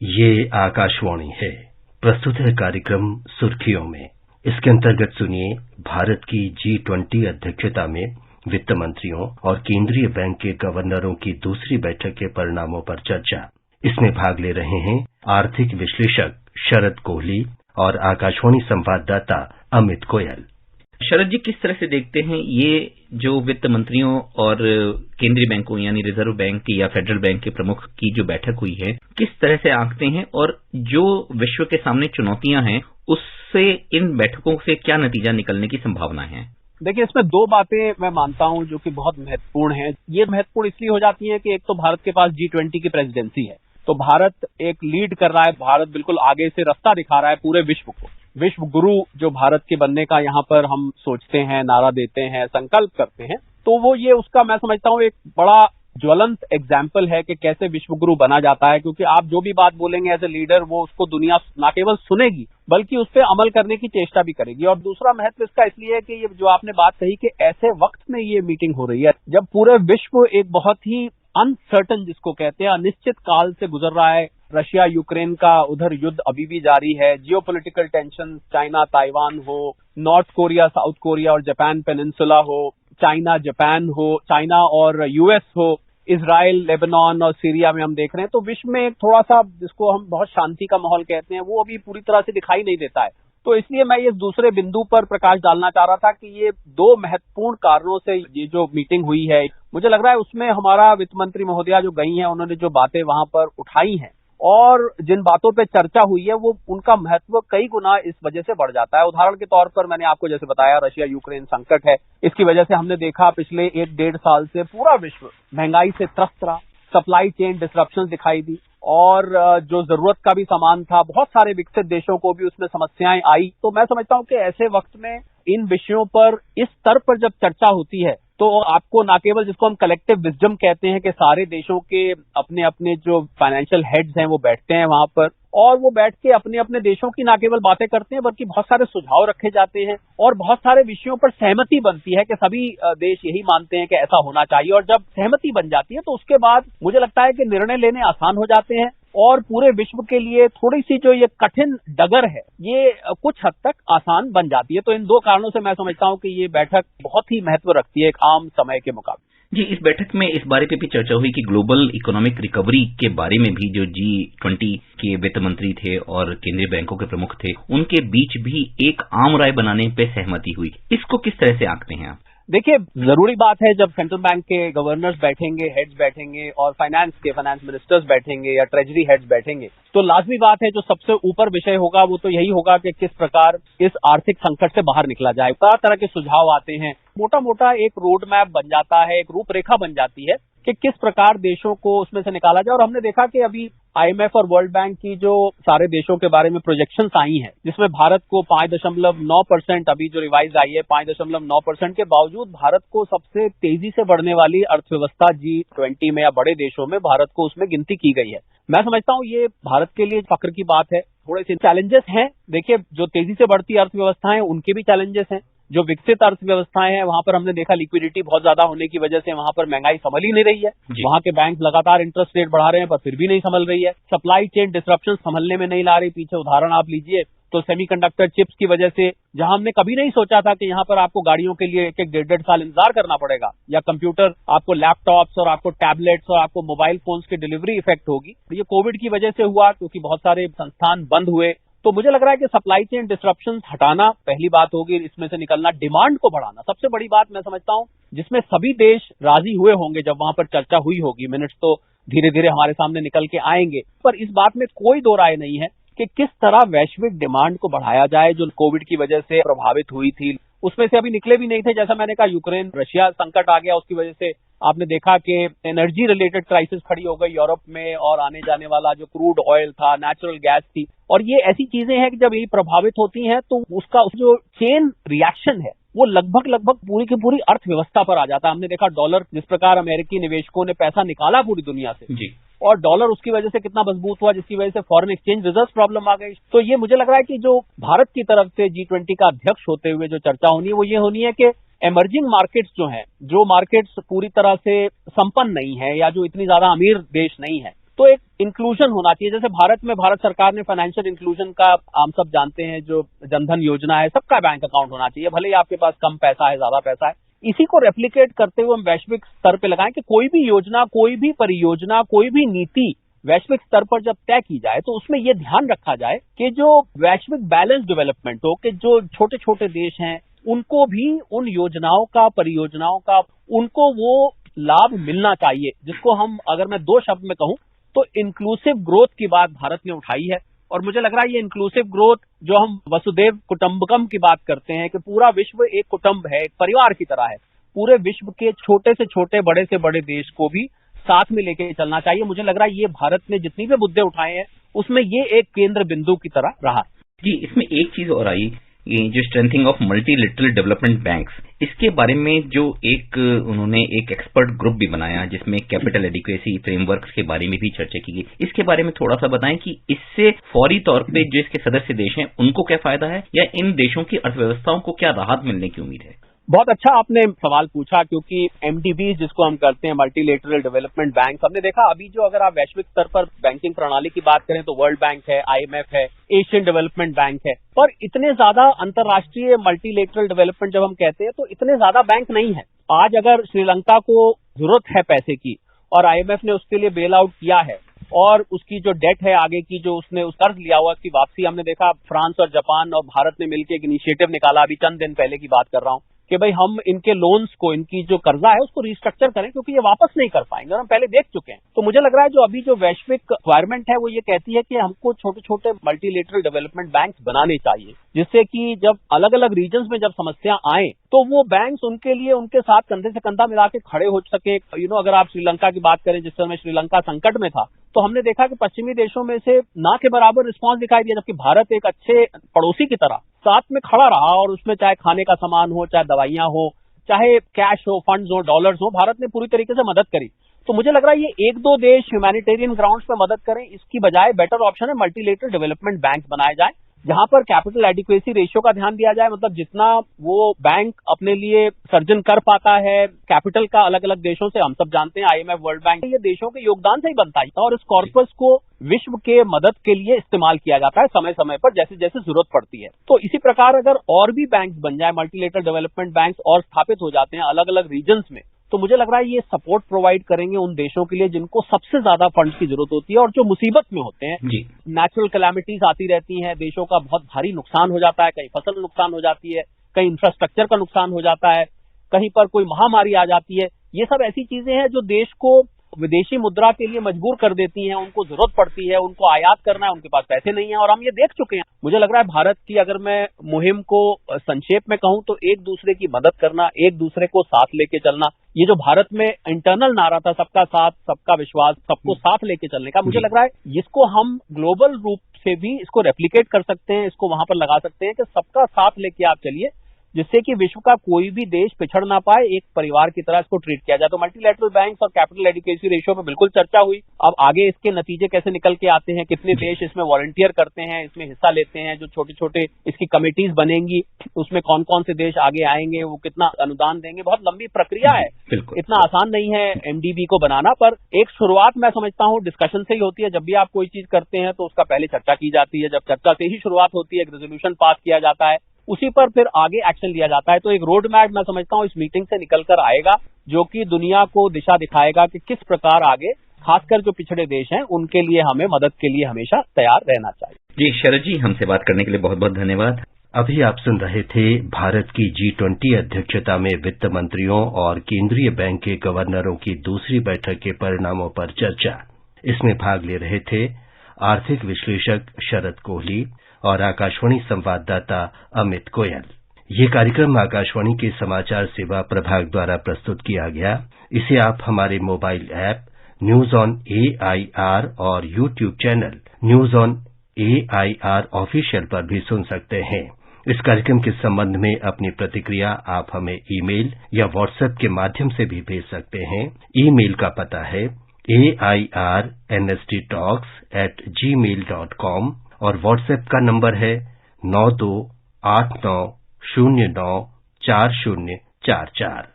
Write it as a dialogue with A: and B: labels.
A: ये आकाशवाणी है। प्रस्तुत है कार्यक्रम सुर्खियों में। इसके अंतर्गत सुनिए भारत की G20 अध्यक्षता में वित्त मंत्रियों और केंद्रीय बैंक के गवर्नरों की दूसरी बैठक के परिणामों पर चर्चा। इसमें भाग ले रहे हैं आर्थिक विश्लेषक शरद कोहली और आकाशवाणी संवाददाता अमित गोयल।
B: शरद जी, किस तरह से देखते हैं ये जो वित्त मंत्रियों और केंद्रीय बैंकों यानी रिजर्व बैंक या फेडरल बैंक के प्रमुख की जो बैठक हुई है, किस तरह से आंकते हैं और जो विश्व के सामने चुनौतियां हैं उससे इन बैठकों से क्या नतीजा निकलने की संभावना है?
C: देखिए, इसमें दो बातें मैं मानता हूं जो कि बहुत महत्वपूर्ण हैं। ये महत्वपूर्ण इसलिए हो जाती है कि एक तो भारत के पास G20 की प्रेसिडेंसी है, तो भारत एक लीड कर रहा है। भारत बिल्कुल आगे से रास्ता दिखा रहा है पूरे विश्व को। विश्व गुरु जो भारत के बनने का यहाँ पर हम सोचते हैं, नारा देते हैं, संकल्प करते हैं, तो वो ये उसका मैं समझता हूँ एक बड़ा ज्वलंत एग्जाम्पल है कि कैसे विश्व गुरु बना जाता है। क्योंकि आप जो भी बात बोलेंगे एज ए लीडर, वो उसको दुनिया न केवल सुनेगी बल्कि उस पर अमल करने की चेष्टा भी करेगी। और दूसरा महत्व इसका इसलिए है कि ये जो आपने बात कही कि ऐसे वक्त में ये मीटिंग हो रही है जब पूरे विश्व एक बहुत ही अनसर्टन, जिसको कहते हैं अनिश्चित काल से गुजर रहा है। रशिया यूक्रेन का उधर युद्ध अभी भी जारी है। जियोपॉलिटिकल टेंशन, चाइना ताइवान हो, नॉर्थ कोरिया साउथ कोरिया और जापान पेनिनसुला हो, चाइना जापान हो, चाइना और यूएस हो, इजराइल, लेबनान और सीरिया में हम देख रहे हैं। तो विश्व में एक थोड़ा सा, जिसको हम बहुत शांति का माहौल कहते हैं, वो अभी पूरी तरह से दिखाई नहीं देता है। तो इसलिए मैं इस दूसरे बिंदु पर प्रकाश डालना चाह रहा था कि ये दो महत्वपूर्ण कारणों से ये जो मीटिंग हुई है, मुझे लग रहा है उसमें हमारा वित्त मंत्री महोदया जो गई हैं, उन्होंने जो बातें वहां पर उठाई हैं और जिन बातों पे चर्चा हुई है, वो उनका महत्व कई गुना इस वजह से बढ़ जाता है। उदाहरण के तौर पर मैंने आपको जैसे बताया, रशिया यूक्रेन संकट है। इसकी वजह से हमने देखा पिछले 1-1.5 साल से पूरा विश्व महंगाई से त्रस्त रहा, सप्लाई चेन डिसरप्शन दिखाई दी और जो जरूरत का भी सामान था, बहुत सारे विकसित देशों को भी उसमें समस्याएं आई। तो मैं समझता हूं कि ऐसे वक्त में इन विषयों पर इस स्तर पर जब चर्चा होती है तो आपको न केवल, जिसको हम कलेक्टिव विजडम कहते हैं, कि सारे देशों के अपने अपने जो फाइनेंशियल हेड्स हैं वो बैठते हैं वहां पर और वो बैठ के अपने अपने देशों की न केवल बातें करते हैं बल्कि बहुत सारे सुझाव रखे जाते हैं और बहुत सारे विषयों पर सहमति बनती है कि सभी देश यही मानते हैं कि ऐसा होना चाहिए। और जब सहमति बन जाती है तो उसके बाद मुझे लगता है कि निर्णय लेने आसान हो जाते हैं और पूरे विश्व के लिए थोड़ी सी जो ये कठिन डगर है ये कुछ हद तक आसान बन जाती है। तो इन दो कारणों से मैं समझता हूं कि ये बैठक बहुत ही महत्व रखती है एक आम समय के मुकाबले।
B: जी, इस बैठक में इस बारे पे भी चर्चा हुई कि ग्लोबल इकोनॉमिक रिकवरी के बारे में भी जो G20 के वित्त मंत्री थे और केंद्रीय बैंकों के प्रमुख थे, उनके बीच भी एक आम राय बनाने पे सहमति हुई। इसको किस तरह से आंकते हैं आप?
C: देखिए, जरूरी बात है जब सेंट्रल बैंक के गवर्नर्स बैठेंगे, हेड्स बैठेंगे और फाइनेंस मिनिस्टर्स बैठेंगे या ट्रेजरी हेड्स बैठेंगे, तो लाजमी बात है जो सबसे ऊपर विषय होगा वो तो यही होगा कि किस प्रकार इस आर्थिक संकट से बाहर निकला जाए। तरह तरह के सुझाव आते हैं, मोटा मोटा एक रोड मैप बन जाता है, एक रूपरेखा बन जाती है कि किस प्रकार देशों को उसमें से निकाला जाए। और हमने देखा कि अभी IMF और वर्ल्ड बैंक की जो सारे देशों के बारे में प्रोजेक्शंस आई हैं, जिसमें भारत को 5.9%, अभी जो रिवाइज आई है 5.9% के बावजूद भारत को सबसे तेजी से बढ़ने वाली अर्थव्यवस्था G20 में या बड़े देशों में भारत को उसमें गिनती की गई है। मैं समझता हूँ ये भारत के लिए फक्र की बात है। थोड़े से चैलेंजेस हैं। देखिए, जो तेजी से बढ़ती अर्थव्यवस्थाएं उनके भी चैलेंजेस हैं। जो विकसित अर्थव्यवस्थाएं हैं वहां पर हमने देखा लिक्विडिटी बहुत ज्यादा होने की वजह से वहां पर महंगाई संभल ही नहीं रही है। वहां के बैंक लगातार इंटरेस्ट रेट बढ़ा रहे हैं पर फिर भी नहीं संभल रही है। सप्लाई चेन डिसरप्शन संभलने में नहीं ला रही। पीछे उदाहरण आप लीजिए तो सेमीकंडक्टर चिप्स की वजह से जहां हमने कभी नहीं सोचा था कि यहाँ पर आपको गाड़ियों के लिए 1-1.5 साल इंतजार करना पड़ेगा, या कंप्यूटर, आपको लैपटॉप्स और आपको टैबलेट्स और आपको मोबाइल फोन्स की डिलीवरी इफेक्ट होगी, ये कोविड की वजह से हुआ क्योंकि बहुत सारे संस्थान बंद हुए। तो मुझे लग रहा है कि सप्लाई चेन डिसरप्शन हटाना पहली बात होगी, इसमें से निकलना, डिमांड को बढ़ाना सबसे बड़ी बात मैं समझता हूं, जिसमें सभी देश राजी हुए होंगे जब वहां पर चर्चा हुई होगी। मिनट्स तो धीरे धीरे हमारे सामने निकल के आएंगे, पर इस बात में कोई दो राय नहीं है कि किस तरह वैश्विक डिमांड को बढ़ाया जाए जो कोविड की वजह से प्रभावित हुई थी। उसमें से अभी निकले भी नहीं थे। जैसा मैंने कहा, यूक्रेन रशिया संकट आ गया, उसकी वजह से आपने देखा कि एनर्जी रिलेटेड क्राइसिस खड़ी हो गई यूरोप में और आने जाने वाला जो क्रूड ऑयल था, नेचुरल गैस थी, और ये ऐसी चीजें हैं कि जब ये प्रभावित होती हैं तो उसका जो चेन रिएक्शन है वो लगभग पूरी की पूरी अर्थव्यवस्था पर आ जाता है। हमने देखा डॉलर, जिस प्रकार अमेरिकी निवेशकों ने पैसा निकाला पूरी दुनिया से
B: जी,
C: और डॉलर उसकी वजह से कितना मजबूत हुआ, जिसकी वजह से फॉरेन एक्सचेंज रिजर्व प्रॉब्लम आ गई। तो ये मुझे लग रहा है कि जो भारत की तरफ से G20 का अध्यक्ष होते हुए जो चर्चा होनी है वो ये होनी है कि इमर्जिंग मार्केट्स जो हैं, जो मार्केट्स पूरी तरह से संपन्न नहीं है या जो इतनी ज्यादा अमीर देश नहीं है, तो एक इंक्लूजन होना चाहिए। जैसे भारत सरकार ने फाइनेंशियल इंक्लूजन का, हम सब जानते हैं, जो जनधन योजना है, सबका बैंक अकाउंट होना चाहिए, भले ही आपके पास कम पैसा है, ज्यादा पैसा है। इसी को रेप्लिकेट करते हुए हम वैश्विक स्तर पे लगाएं कि कोई भी योजना, कोई भी परियोजना, कोई भी नीति वैश्विक स्तर पर जब तय की जाए तो उसमें ये ध्यान रखा जाए कि जो वैश्विक बैलेंस डेवलपमेंट हो, कि जो छोटे छोटे देश हैं उनको भी उन योजनाओं का, परियोजनाओं का, उनको वो लाभ मिलना चाहिए, जिसको हम, अगर मैं दो शब्द में कहूं तो इंक्लूसिव ग्रोथ की बात भारत ने उठाई है। और मुझे लग रहा है ये इंक्लूसिव ग्रोथ, जो हम वसुधैव कुटुंबकम की बात करते हैं कि पूरा विश्व एक कुटुंब है, एक परिवार की तरह है, पूरे विश्व के छोटे से छोटे, बड़े से बड़े देश को भी साथ में लेके चलना चाहिए। मुझे लग रहा है ये भारत ने जितनी भी मुद्दे उठाए हैं उसमें ये एक केंद्र बिंदु की तरह रहा।
B: जी, इसमें एक चीज और आई, ये जो strengthening of multilateral development banks, इसके बारे में जो उन्होंने एक एक्सपर्ट ग्रुप भी बनाया जिसमें कैपिटल एडिक्वेसी फ्रेमवर्क के बारे में भी चर्चा की गई। इसके बारे में थोड़ा सा बताएं कि इससे फौरी तौर पे जो इसके सदस्य देश हैं उनको क्या फायदा है, या इन देशों की अर्थव्यवस्थाओं को क्या राहत मिलने की उम्मीद है?
C: बहुत अच्छा आपने सवाल पूछा, क्योंकि एमडीबी जिसको हम करते हैं, मल्टीलेटरल डेवलपमेंट बैंक, हमने देखा अभी जो, अगर आप वैश्विक स्तर पर बैंकिंग प्रणाली की बात करें तो वर्ल्ड बैंक है, आईएमएफ है, एशियन डेवलपमेंट बैंक है, पर इतने ज्यादा अंतर्राष्ट्रीय मल्टीलेटरल डेवलपमेंट जब हम कहते हैं तो इतने ज्यादा बैंक नहीं है। आज अगर श्रीलंका को जरूरत है पैसे की और आईएमएफ ने उसके लिए बेल आउट किया है, और उसकी जो डेट है आगे की, जो उसने उस कर्ज लिया हुआ, उसकी वापसी, हमने देखा फ्रांस और जापान और भारत ने मिलकर एक इनिशिएटिव निकाला, अभी चंद दिन पहले की बात कर रहा हूं, कि भाई हम इनके लोन्स को, इनकी जो कर्जा है उसको रिस्ट्रक्चर करें, क्योंकि ये वापस नहीं कर पाएंगे, और हम पहले देख चुके हैं। तो मुझे लग रहा है जो अभी जो वैश्विक रिक्वायरमेंट है वो ये कहती है कि हमको छोटे छोटे मल्टीलेटरल डेवलपमेंट बैंक्स बनाने चाहिए, जिससे कि जब अलग अलग रीजन्स में जब समस्या आए तो वो बैंक्स उनके लिए, उनके साथ कंधे से कंधा मिला के खड़े हो सके। अगर आप श्रीलंका की बात करें, जिस समय श्रीलंका संकट में था, तो हमने देखा कि पश्चिमी देशों में से ना के बराबर रिस्पांस दिखाई दिया, जबकि भारत एक अच्छे पड़ोसी की तरह साथ में खड़ा रहा, और उसमें चाहे खाने का सामान हो, चाहे दवाइयां हो, चाहे कैश हो, फंड्स हो, डॉलर्स हो, भारत ने पूरी तरीके से मदद करी। तो मुझे लग रहा है ये एक दो देश ह्यूमैनिटेरियन ग्राउंड्स पे मदद करें, इसकी बजाय बेटर ऑप्शन है मल्टीलेटरल डेवलपमेंट बैंक बनाए जाए, जहां पर कैपिटल एडिक्वेसी रेशियो का ध्यान दिया जाए, मतलब जितना वो बैंक अपने लिए सर्जन कर पाता है कैपिटल का अलग अलग देशों से, हम सब जानते हैं आईएमएफ, वर्ल्ड बैंक, ये देशों के योगदान से ही बनता है, और इस कॉर्पस को विश्व के मदद के लिए इस्तेमाल किया जाता है समय समय पर, जैसे जैसे जरूरत पड़ती है। तो इसी प्रकार अगर और भी बैंक्स बन जाए, मल्टीलेटरल डेवलपमेंट बैंक्स और स्थापित हो जाते हैं अलग अलग रीजन्स में, तो मुझे लग रहा है ये सपोर्ट प्रोवाइड करेंगे उन देशों के लिए जिनको सबसे ज्यादा फंड्स की जरूरत होती है, और जो मुसीबत में होते हैं। नेचुरल कैलामिटीज आती रहती हैं, देशों का बहुत भारी नुकसान हो जाता है, कहीं फसल नुकसान हो जाती है, कहीं इंफ्रास्ट्रक्चर का नुकसान हो जाता है, कहीं पर कोई महामारी आ जाती है। ये सब ऐसी चीजें हैं जो देश को विदेशी मुद्रा के लिए मजबूर कर देती हैं, उनको जरूरत पड़ती है, उनको आयात करना है, उनके पास पैसे नहीं है, और हम ये देख चुके हैं। मुझे लग रहा है भारत की, अगर मैं मुहिम को संक्षेप में कहूं, तो एक दूसरे की मदद करना, एक दूसरे को साथ लेके चलना, ये जो भारत में इंटरनल नारा था, सबका साथ, सबका विश्वास, सबको साथ लेके चलने का, मुझे लग रहा है इसको हम ग्लोबल रूप से भी इसको रेप्लिकेट कर सकते हैं, इसको वहां पर लगा सकते हैं कि सबका साथ लेके आप चलिए, जिससे कि विश्व का कोई भी देश पिछड़ ना पाए, एक परिवार की तरह इसको ट्रीट किया जाए। तो मल्टीलेटरल बैंक्स और कैपिटल एडिक्वेसी रेशियो पे बिल्कुल चर्चा हुई। अब आगे इसके नतीजे कैसे निकल के आते हैं, कितने देश इसमें वॉलंटियर करते हैं, इसमें हिस्सा लेते हैं, जो छोटे छोटे इसकी कमिटीज बनेंगी उसमें कौन कौन से देश आगे आएंगे, वो कितना अनुदान देंगे, बहुत लंबी प्रक्रिया है, इतना आसान नहीं है एमडीबी को बनाना। पर एक शुरुआत मैं समझता हूँ डिस्कशन से ही होती है। जब भी आप कोई चीज करते हैं तो उसका पहले चर्चा की जाती है, जब चर्चा से ही शुरुआत होती है, एक रेजोल्यूशन पास किया जाता है, उसी पर फिर आगे एक्शन लिया जाता है। तो एक रोड मैप मैं समझता हूँ इस मीटिंग से निकल कर आएगा, जो कि दुनिया को दिशा दिखाएगा कि किस प्रकार आगे, खासकर जो पिछड़े देश हैं, उनके लिए हमें मदद के लिए हमेशा तैयार रहना चाहिए।
B: जी शरद जी, हमसे बात करने के लिए बहुत बहुत धन्यवाद।
A: अभी आप सुन रहे थे भारत की G20 अध्यक्षता में वित्त मंत्रियों और केंद्रीय बैंक के गवर्नरों की दूसरी बैठक के परिणामों पर चर्चा। इसमें भाग ले रहे थे आर्थिक विश्लेषक शरद कोहली और आकाशवाणी संवाददाता अमित गोयल। ये कार्यक्रम आकाशवाणी के समाचार सेवा प्रभाग द्वारा प्रस्तुत किया गया। इसे आप हमारे mobile app news on AIR और YouTube channel news on AIR official पर भी सुन सकते हैं। इस कार्यक्रम के संबंध में अपनी प्रतिक्रिया आप हमें ईमेल या व्हाट्सएप के माध्यम से भी भेज सकते हैं। ईमेल का पता है airnsttalks@gmail.com और व्हाट्सएप का नंबर है 9289094044।